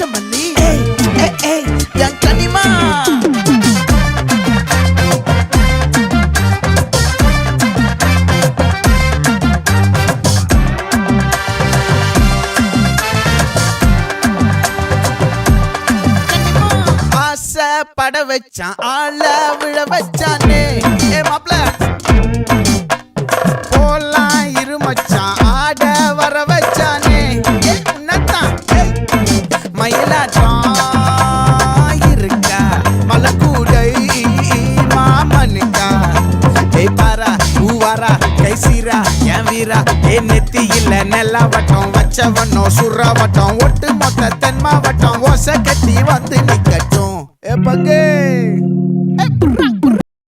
மல்லி என் கனிமா பட வச்சான் ஆள விழ வச்சானே மாப்ள போலாம் இருமச்சான் ஆட வர வச்சானே உன்னத்தான் மயிலாட்டம் இருக்கா மலக்கூடை மாமனுக்கா பாரா பூவாரா கைசீரா என் வீரா நெத்தி இல்ல நெல்லா வட்டம் வச்சவனோ சுறா வட்டம் ஒட்டு மொத்த தென் மாவட்டம் ஓசை கட்டி வந்து நிக்கட்டும் பங்கே